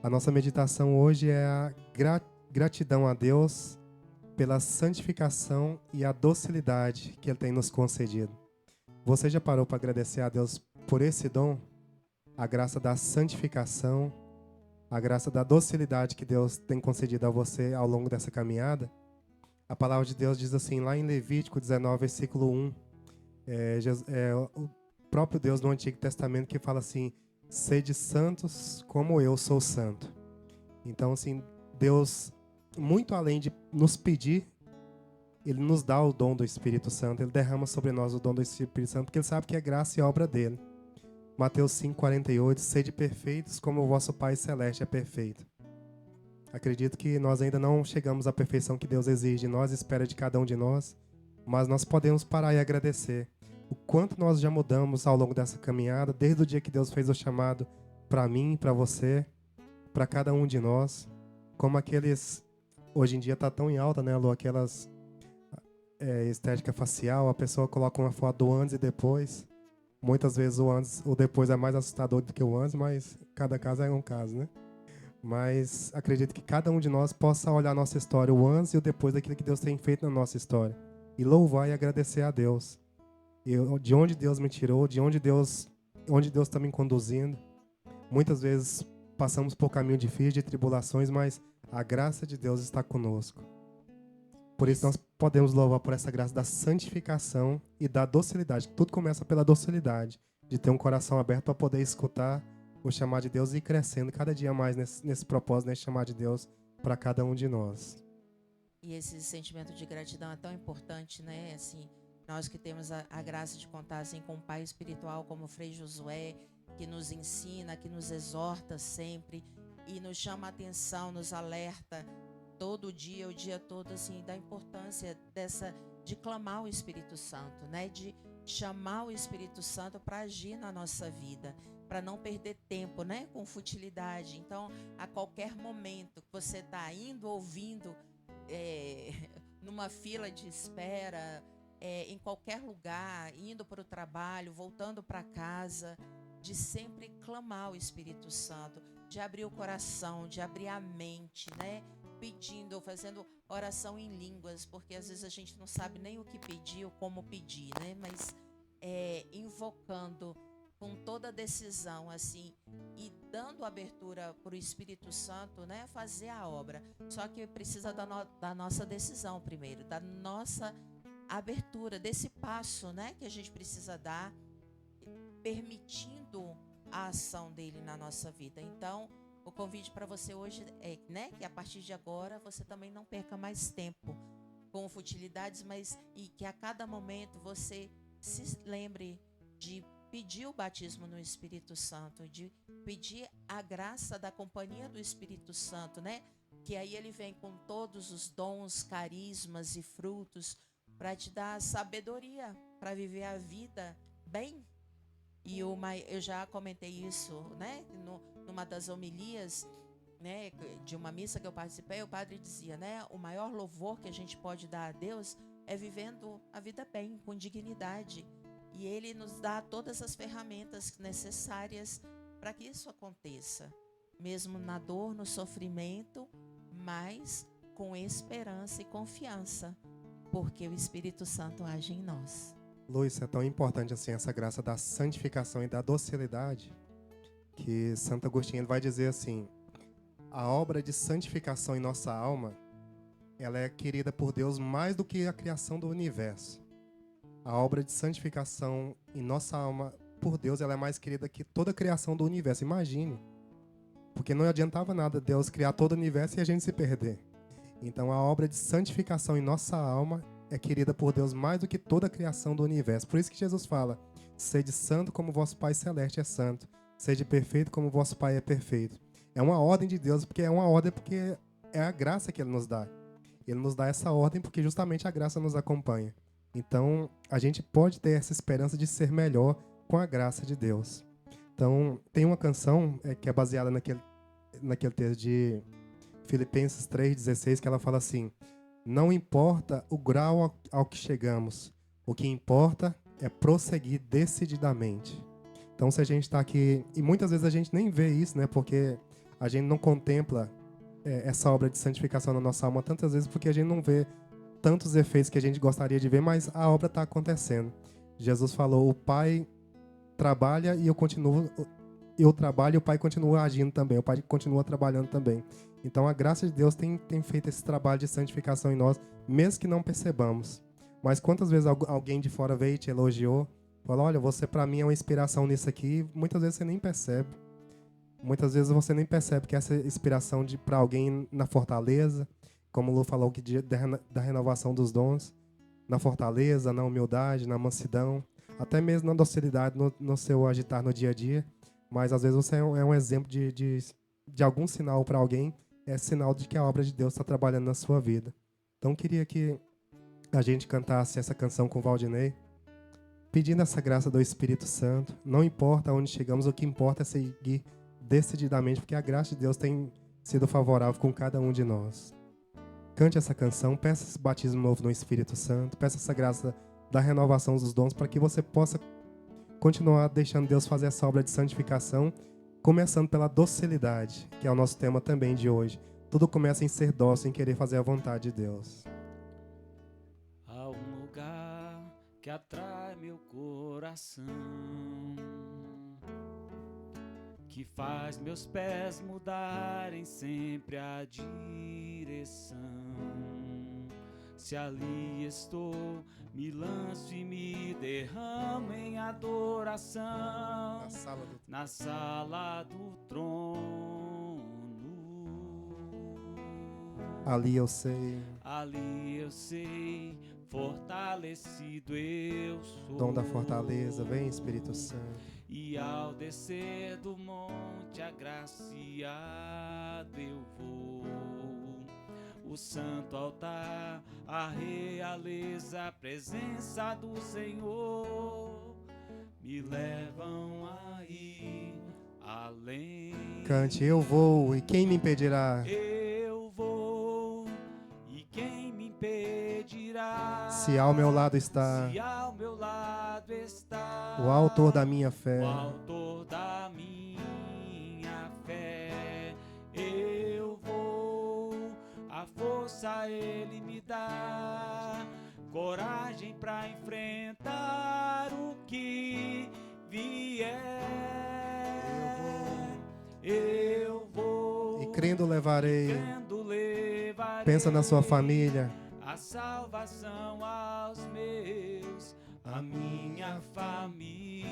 A nossa meditação hoje é a gratidão a Deus pela santificação e a docilidade que Ele tem nos concedido. Você já parou para agradecer a Deus por esse dom? A graça da santificação, a graça da docilidade que Deus tem concedido a você ao longo dessa caminhada? A palavra de Deus diz assim, lá em Levítico 19, versículo 1, o próprio Deus no Antigo Testamento que fala assim, sede santos como eu sou santo. Então, assim, Deus, muito além de nos pedir, Ele nos dá o dom do Espírito Santo, Ele derrama sobre nós o dom do Espírito Santo, porque Ele sabe que é graça e obra dEle. Mateus 5,48, sede perfeitos como o vosso Pai Celeste é perfeito. Acredito que nós ainda não chegamos à perfeição que Deus exige de nós, espera de cada um de nós, mas nós podemos parar e agradecer o quanto nós já mudamos ao longo dessa caminhada, desde o dia que Deus fez o chamado para mim, para você, para cada um de nós, como aqueles, hoje em dia está tão em alta, né, Lu, aquelas estética facial, a pessoa coloca uma foto do antes e depois, muitas vezes o antes, o depois é mais assustador do que o antes, mas cada caso é um caso, né? Mas acredito que cada um de nós possa olhar a nossa história, o antes e o depois daquilo que Deus tem feito na nossa história. E louvar e agradecer a Deus. De onde Deus me tirou, de onde Deus está me conduzindo. Muitas vezes passamos por caminho difícil, de tribulações, mas a graça de Deus está conosco. Por isso nós podemos louvar por essa graça da santificação e da docilidade. Tudo começa pela docilidade, de ter um coração aberto para poder escutar o chamar de Deus e ir crescendo cada dia mais nesse propósito, nesse chamar de Deus para cada um de nós. E esse sentimento de gratidão é tão importante, né? Assim, nós que temos a graça de contar assim, com um pai espiritual como o Frei Josué, que nos ensina, que nos exorta sempre e nos chama a atenção, nos alerta todo dia, o dia todo, assim, da importância de clamar o Espírito Santo, né? De chamar o Espírito Santo para agir na nossa vida, para não perder tempo, né? Com futilidade. Então, a qualquer momento que você está indo, ouvindo, numa fila de espera, em qualquer lugar, indo para o trabalho, voltando para casa, de sempre clamar o Espírito Santo, de abrir o coração, de abrir a mente, né? Pedindo, fazendo oração em línguas, porque às vezes a gente não sabe nem o que pedir ou como pedir, né? Mas invocando com toda decisão, assim, e dando abertura para o Espírito Santo, né, fazer a obra. Só que precisa da nossa decisão primeiro, da nossa abertura, desse passo, né, que a gente precisa dar, permitindo a ação dele na nossa vida. Então, o convite para você hoje é, né, que a partir de agora você também não perca mais tempo com futilidades, mas e que a cada momento você se lembre de pedir o batismo no Espírito Santo, de pedir a graça da companhia do Espírito Santo, né? Que aí ele vem com todos os dons, carismas e frutos para te dar sabedoria para viver a vida bem. E eu já comentei isso, né? Numa das homilias, né? De uma missa que eu participei, o padre dizia, né? O maior louvor que a gente pode dar a Deus é vivendo a vida bem, com dignidade. E Ele nos dá todas as ferramentas necessárias para que isso aconteça. Mesmo na dor, no sofrimento, mas com esperança e confiança, porque o Espírito Santo age em nós. Luiz, é tão importante assim essa graça da santificação e da docilidade, que Santo Agostinho ele vai dizer assim, a obra de santificação em nossa alma, ela é querida por Deus mais do que a criação do universo. A obra de santificação em nossa alma, por Deus, ela é mais querida que toda a criação do universo. Imagine. Porque não adiantava nada Deus criar todo o universo e a gente se perder. Então, a obra de santificação em nossa alma é querida por Deus mais do que toda a criação do universo. Por isso que Jesus fala, sede santo como vosso Pai Celeste é santo. Sede perfeito como vosso Pai é perfeito. É uma ordem de Deus, porque é a graça que Ele nos dá. Ele nos dá essa ordem porque justamente a graça nos acompanha. Então, a gente pode ter essa esperança de ser melhor com a graça de Deus. Então, tem uma canção que é baseada naquele texto de Filipenses 3,16, que ela fala assim, não importa o grau ao que chegamos, o que importa é prosseguir decididamente. Então, se a gente está aqui, e muitas vezes a gente nem vê isso, né? Porque a gente não contempla essa obra de santificação na nossa alma tantas vezes porque a gente não vê tantos efeitos que a gente gostaria de ver, mas a obra está acontecendo. Jesus falou, o Pai trabalha e eu trabalho e o Pai continua agindo também, o Pai continua trabalhando também. Então a graça de Deus tem feito esse trabalho de santificação em nós, mesmo que não percebamos. Mas quantas vezes alguém de fora veio e te elogiou, falou, olha, você para mim é uma inspiração nisso aqui, muitas vezes você nem percebe. Muitas vezes você nem percebe que essa inspiração para alguém na fortaleza, como o Lu falou que da renovação dos dons, na fortaleza, na humildade, na mansidão, até mesmo na docilidade no seu agitar no dia a dia. Mas às vezes você é um exemplo de algum sinal para alguém, é sinal de que a obra de Deus está trabalhando na sua vida. Então queria que a gente cantasse essa canção com o Valdinei, pedindo essa graça do Espírito Santo. Não importa onde chegamos, o que importa é seguir decididamente, porque a graça de Deus tem sido favorável com cada um de nós. Cante essa canção, peça esse batismo novo no Espírito Santo, peça essa graça da renovação dos dons para que você possa continuar deixando Deus fazer essa obra de santificação, começando pela docilidade, que é o nosso tema também de hoje. Tudo começa em ser dócil, em querer fazer a vontade de Deus. Há um lugar que atrai meu coração, que faz meus pés mudarem sempre a direção. Se ali estou, me lanço e me derramo em adoração na sala do trono. Ali eu sei, fortalecido eu sou. dom da fortaleza, vem Espírito Santo. E ao descer do monte agraciado eu vou. O santo altar, a realeza, a presença do Senhor me levam a ir além. Cante, eu vou, e quem me impedirá? Eu vou, e quem me impedirá? Se ao meu lado está, Se ao meu lado está o autor da minha fé. o autor da minha fé, eu vou, a força ele me dá, coragem pra enfrentar o que vier. Eu vou, E crendo levarei. crendo levarei. Pensa na sua família. A salvação aos meus, a minha família.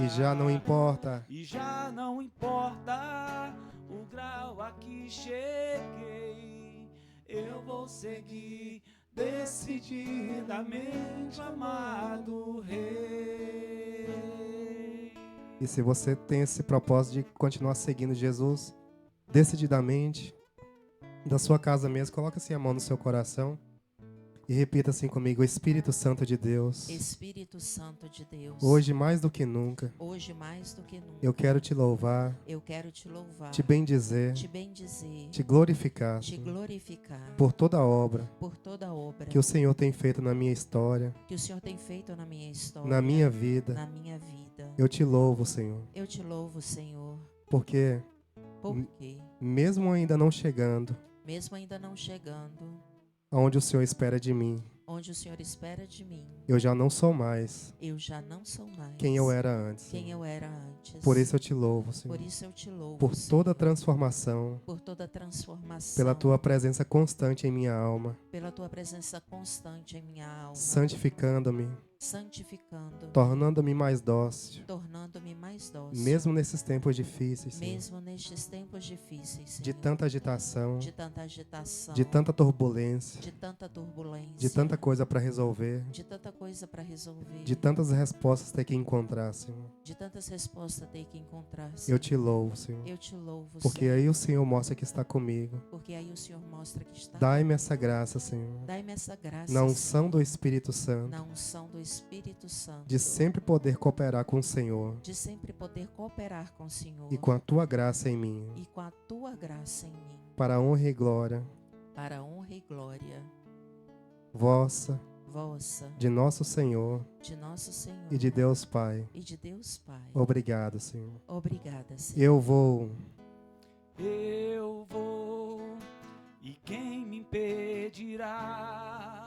E já não importa. E já não importa o grau a que cheguei, eu vou seguir decididamente, amado Rei. E se você tem esse propósito de continuar seguindo Jesus decididamente, da sua casa mesmo, coloca assim a mão no seu coração e repita assim comigo: Espírito Santo de Deus, Espírito Santo de Deus, hoje mais do que nunca, hoje mais do que nunca, eu quero te louvar, eu quero te louvar, te bendizer, te bendizer, te glorificar te glorificar por toda a obra por toda a obra que o Senhor tem feito na minha história, que o Senhor tem feito na minha história, na minha vida. na minha vida. Eu te louvo, Senhor, Eu te louvo, Senhor, porque porque mesmo ainda não chegando mesmo ainda não chegando aonde o Senhor espera de mim, onde o Senhor espera de mim, eu já não sou mais eu já não sou mais quem eu era antes. quem eu era antes. Por isso eu te louvo, Senhor. Por isso eu te louvo, Por Senhor, toda a transformação, por toda a transformação, pela tua presença constante em minha alma, pela tua presença constante em minha alma, santificando-me, santificando, tornando-me mais dócil, tornando-me mais dócil, mesmo nesses tempos difíceis, Senhor, mesmo nestes tempos difíceis, Senhor, de tanta agitação, de tanta agitação, de tanta turbulência, de tanta turbulência, de tanta coisa para resolver, de tanta coisa para resolver, de tantas respostas ter que encontrar, Senhor. de tantas respostas ter que encontrar, Eu Senhor. te louvo, Senhor, Eu te louvo, porque Senhor, aí o Senhor mostra que está comigo. porque aí o Senhor mostra que está. Dai-me essa graça, Senhor, Dai-me essa graça, na Senhor, unção do Espírito Santo, na unção do Espírito Santo, de sempre poder cooperar com o Senhor de sempre poder cooperar com o Senhor e com a tua graça em mim, e com a tua graça em mim, para a honra e glória para a honra e glória vossa, vossa, de nosso Senhor de nosso Senhor e de Deus Pai. e de Deus Pai. Obrigado, Senhor. Obrigada, Senhor. Eu vou, eu vou. E quem me impedirá?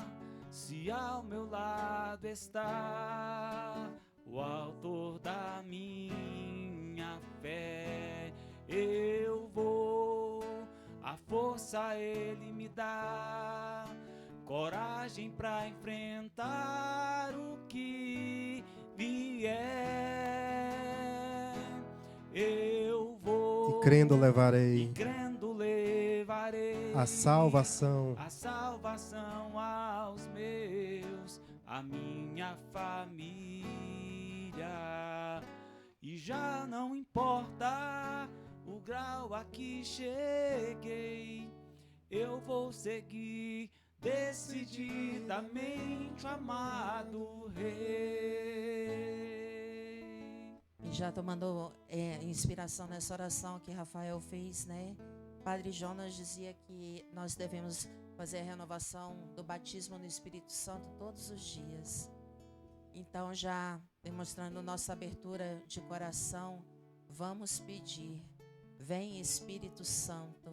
Se ao meu lado está o autor da minha fé, eu vou. A força ele me dá, coragem pra enfrentar o que vier. Eu vou. E crendo levarei E crendo levarei a salvação aos meus, a minha família. E já não importa o grau a que cheguei, eu vou seguir decididamente o amado Rei. E já tomando inspiração nessa oração que Rafael fez, né? Padre Jonas dizia que nós devemos fazer a renovação do batismo no Espírito Santo todos os dias. Então, já demonstrando nossa abertura de coração, vamos pedir: vem Espírito Santo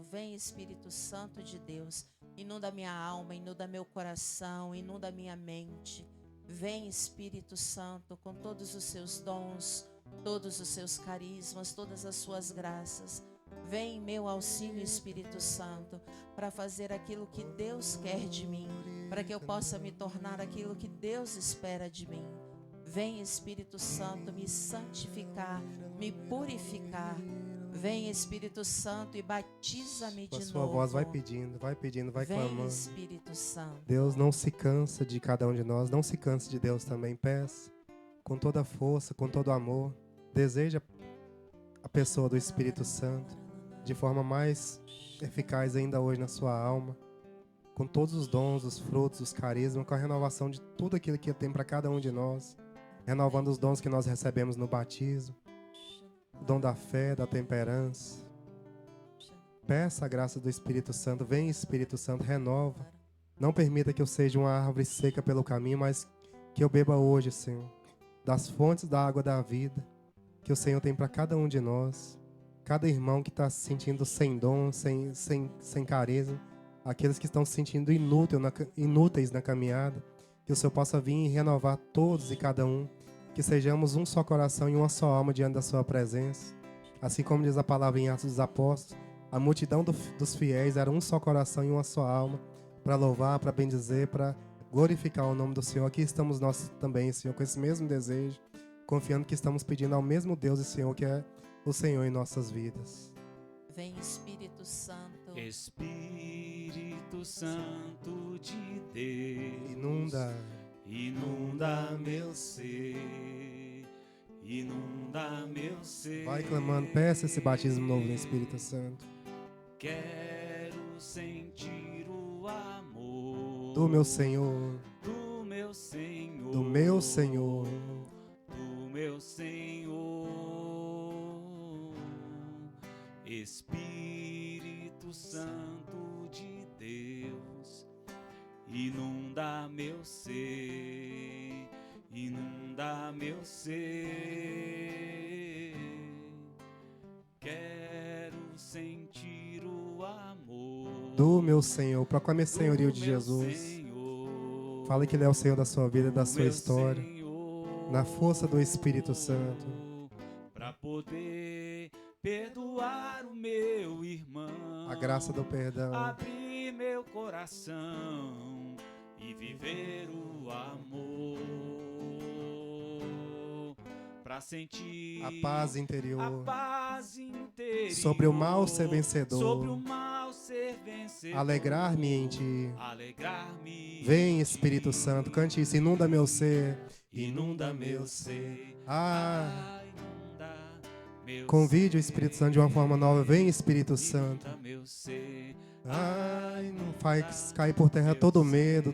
de Deus, inunda minha alma, inunda meu coração, inunda minha mente. Vem Espírito Santo com todos os seus dons, todos os seus carismas, todas as suas graças. Vem em meu auxílio, Espírito Santo, para fazer aquilo que Deus quer de mim, para que eu possa me tornar aquilo que Deus espera de mim. Vem Espírito Santo me santificar, me purificar. Vem Espírito Santo e batiza-me de a novo. sua voz vai pedindo, vai Vem clamando. Espírito Santo. Deus não se cansa de cada um de nós, não se canse de Deus também. Peça com toda a força, com todo o amor. Deseja a pessoa do Espírito Santo de forma mais eficaz ainda hoje na sua alma, com todos os dons, os frutos, os carismas, com a renovação de tudo aquilo que Ele tem para cada um de nós, renovando os dons que nós recebemos no batismo, o dom da fé, da temperança. Peça a graça do Espírito Santo. Vem Espírito Santo, renova. Não permita que eu seja uma árvore seca pelo caminho, mas que eu beba hoje, Senhor, das fontes da água da vida que o Senhor tem para cada um de nós. Cada irmão que está se sentindo sem dom, sem carisma, aqueles que estão se sentindo inúteis na caminhada, que o Senhor possa vir e renovar todos e cada um, que sejamos um só coração e uma só alma diante da sua presença. Assim como diz a palavra em Atos dos Apóstolos, a multidão dos fiéis era um só coração e uma só alma, para louvar, para bendizer, para glorificar o nome do Senhor. Aqui estamos nós também, Senhor, com esse mesmo desejo, confiando que estamos pedindo ao mesmo Deus e Senhor, que é o Senhor em nossas vidas. Vem Espírito Santo. Espírito Santo de Deus, Inunda meu ser, inunda meu ser. Vai clamando, peça esse batismo novo no Espírito Santo. Quero sentir o amor Do meu Senhor, do meu Senhor, do meu Senhor. do meu Senhor. Espírito Santo de Deus, inunda meu ser, inunda meu ser. Quero sentir o amor Do meu Senhor. Proclame o senhorio de do meu Jesus. Senhor, Fale que Ele é o Senhor da sua vida, da do sua meu história. Senhor, Na força do Espírito Santo. para poder perdoar o meu irmão, A graça do perdão. abrir meu coração e viver o amor, para sentir A paz interior. a paz interior, Sobre o mal ser vencedor. sobre o mal ser vencedor, Alegrar-me em Ti. alegrar-me. Vem Espírito Santo, cante isso. Inunda meu ser. Inunda meu ser. Ah, Inunda meu convide o ser. Espírito Santo de uma forma nova. Vem Espírito Santo. Inunda meu ser. Ai, não faz cair por terra todo medo,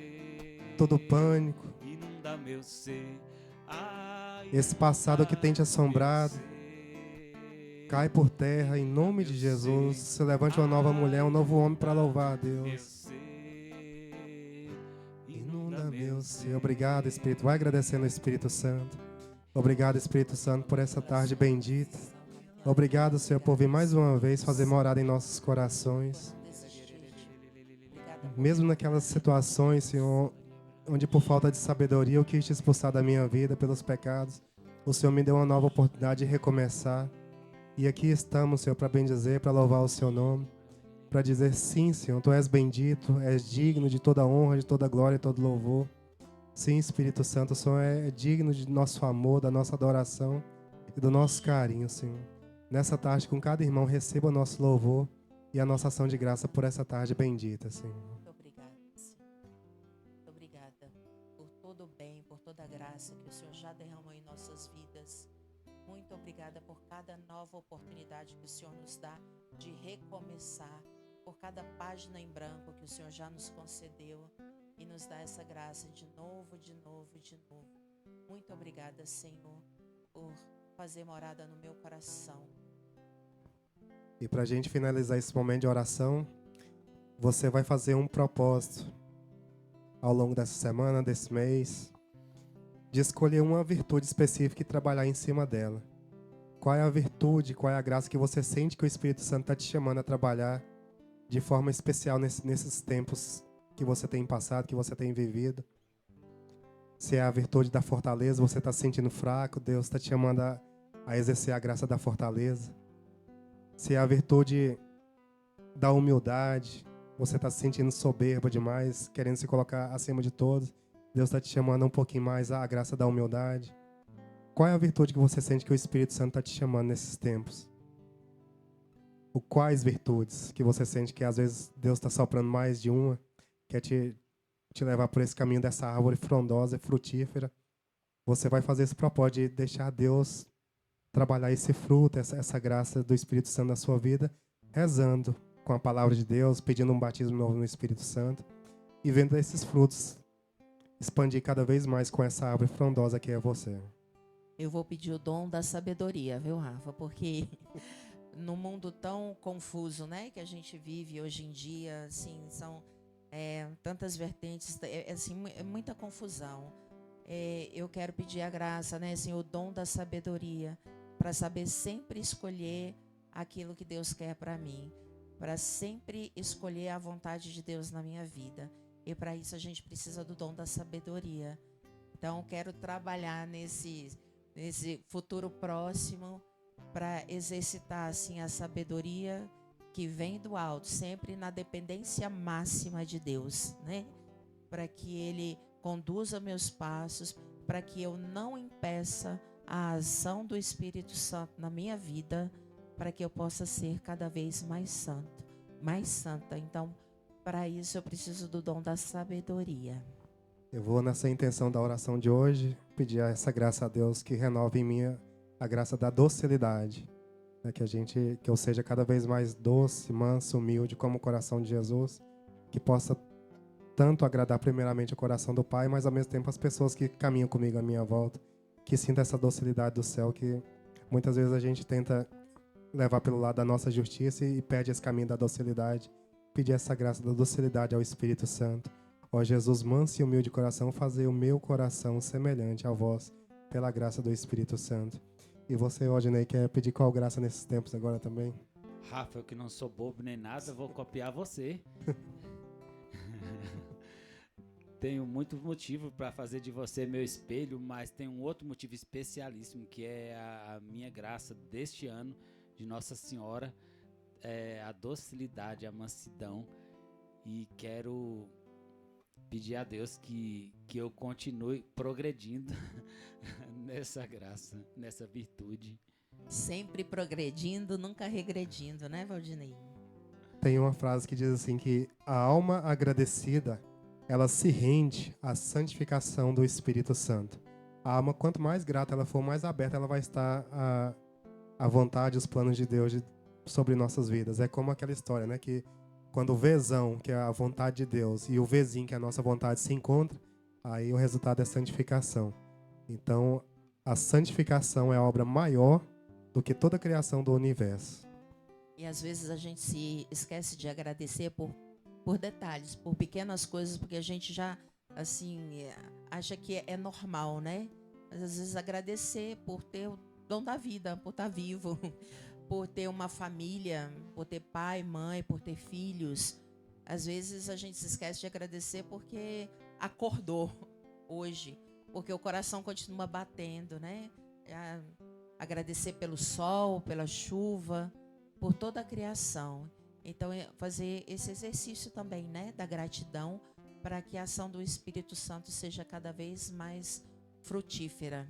todo pânico. Inunda meu ser. Ai, Esse passado que tem te assombrado, meu ser. cai por terra em nome de Jesus. Se levante uma nova mulher, um novo homem para louvar a Meu Deus. ser. Inunda meu ser. Obrigado, Espírito. Vai agradecendo o Espírito Santo. Obrigado, Espírito Santo, por essa tarde bendita. Obrigado, Senhor, por vir mais uma vez fazer morada em nossos corações. Mesmo naquelas situações, Senhor, onde por falta de sabedoria eu quis te expulsar da minha vida pelos pecados, o Senhor me deu uma nova oportunidade de recomeçar. E aqui estamos, Senhor, para bendizer, para louvar o Seu nome, para dizer sim, Senhor, Tu és bendito, és digno de toda honra, de toda glória e todo louvor. Sim, Espírito Santo, o Senhor é digno de nosso amor, da nossa adoração e do nosso carinho, Senhor. Nessa tarde, com cada irmão, receba o nosso louvor e a nossa ação de graça por essa tarde bendita, Senhor. Muito obrigada, Senhor. Muito obrigada por todo o bem, por toda a graça que o Senhor já derramou em nossas vidas. Muito obrigada por cada nova oportunidade que o Senhor nos dá de recomeçar, por cada página em branco que o Senhor já nos concedeu e nos dá essa graça de novo, de novo, de novo. Muito obrigada, Senhor, por fazer morada no meu coração. E para a gente finalizar esse momento de oração, você vai fazer um propósito ao longo dessa semana, desse mês, de escolher uma virtude específica e trabalhar em cima dela. Qual é a virtude, qual é a graça que você sente que o Espírito Santo está te chamando a trabalhar de forma especial nesses tempos que você tem passado, que você tem vivido? Se é a virtude da fortaleza, você está se sentindo fraco, Deus está te chamando a exercer a graça da fortaleza. Se é a virtude da humildade, você está se sentindo soberbo demais, querendo se colocar acima de todos, Deus está te chamando um pouquinho mais à graça da humildade. Qual é a virtude que você sente que o Espírito Santo está te chamando nesses tempos? Ou quais virtudes que você sente que às vezes Deus está soprando mais de uma, quer te levar por esse caminho dessa árvore frondosa e frutífera? Você vai fazer esse propósito de deixar Deus trabalhar esse fruto, essa graça do Espírito Santo na sua vida, rezando com a palavra de Deus, pedindo um batismo novo no Espírito Santo e vendo esses frutos expandir cada vez mais com essa árvore frondosa que é você. Eu vou pedir o dom da sabedoria, viu, Rafa? Porque no mundo tão confuso, né, que a gente vive hoje em dia, assim, são tantas vertentes, assim, é muita confusão. Eu quero pedir a graça, né, assim, o dom da sabedoria, para saber sempre escolher aquilo que Deus quer para mim, para sempre escolher a vontade de Deus na minha vida. E para isso a gente precisa do dom da sabedoria. Então, quero trabalhar nesse futuro próximo para exercitar assim a sabedoria que vem do alto, sempre na dependência máxima de Deus, né? Para que Ele conduza meus passos, para que eu não impeça a ação do Espírito Santo na minha vida, para que eu possa ser cada vez mais santo, mais santa. Então, para isso eu preciso do dom da sabedoria. Eu vou nessa intenção da oração de hoje pedir essa graça a Deus que renove em mim a graça da docilidade, né? Que eu seja cada vez mais doce, manso, humilde como o coração de Jesus, que possa tanto agradar primeiramente o coração do Pai, mas ao mesmo tempo as pessoas que caminham comigo à minha volta, que sinta essa docilidade do céu que muitas vezes a gente tenta levar pelo lado da nossa justiça e perde esse caminho da docilidade. Pedir essa graça da docilidade ao Espírito Santo. Ó Jesus, manso e humilde coração, fazei o meu coração semelhante ao vós, pela graça do Espírito Santo. E você, Odinei, quer pedir qual graça nesses tempos agora também? Rafa, eu que não sou bobo nem nada, vou copiar você. Tenho muito motivo para fazer de você meu espelho, mas tem um outro motivo especialíssimo, que é a minha graça deste ano, de Nossa Senhora, a docilidade, a mansidão. E quero pedir a Deus que eu continue progredindo nessa graça, nessa virtude. Sempre progredindo, nunca regredindo, né, Valdinei? Tem uma frase que diz assim que a alma agradecida, ela se rende à santificação do Espírito Santo. A alma, quanto mais grata ela for, mais aberta ela vai estar à vontade, os planos de Deus sobre nossas vidas. É como aquela história, né, que quando o Vzão, que é a vontade de Deus, e o Vzinho, que é a nossa vontade, se encontram, aí o resultado é santificação. Então, a santificação é a obra maior do que toda a criação do universo. E às vezes a gente se esquece de agradecer por detalhes, por pequenas coisas, porque a gente já, assim, acha que é normal, né? Mas às vezes agradecer por ter o dom da vida, por estar vivo, por ter uma família, por ter pai, mãe, por ter filhos. Às vezes a gente se esquece de agradecer porque acordou hoje, porque o coração continua batendo, né? Agradecer pelo sol, pela chuva, por toda a criação. Então, fazer esse exercício também, né, da gratidão, para que a ação do Espírito Santo seja cada vez mais frutífera.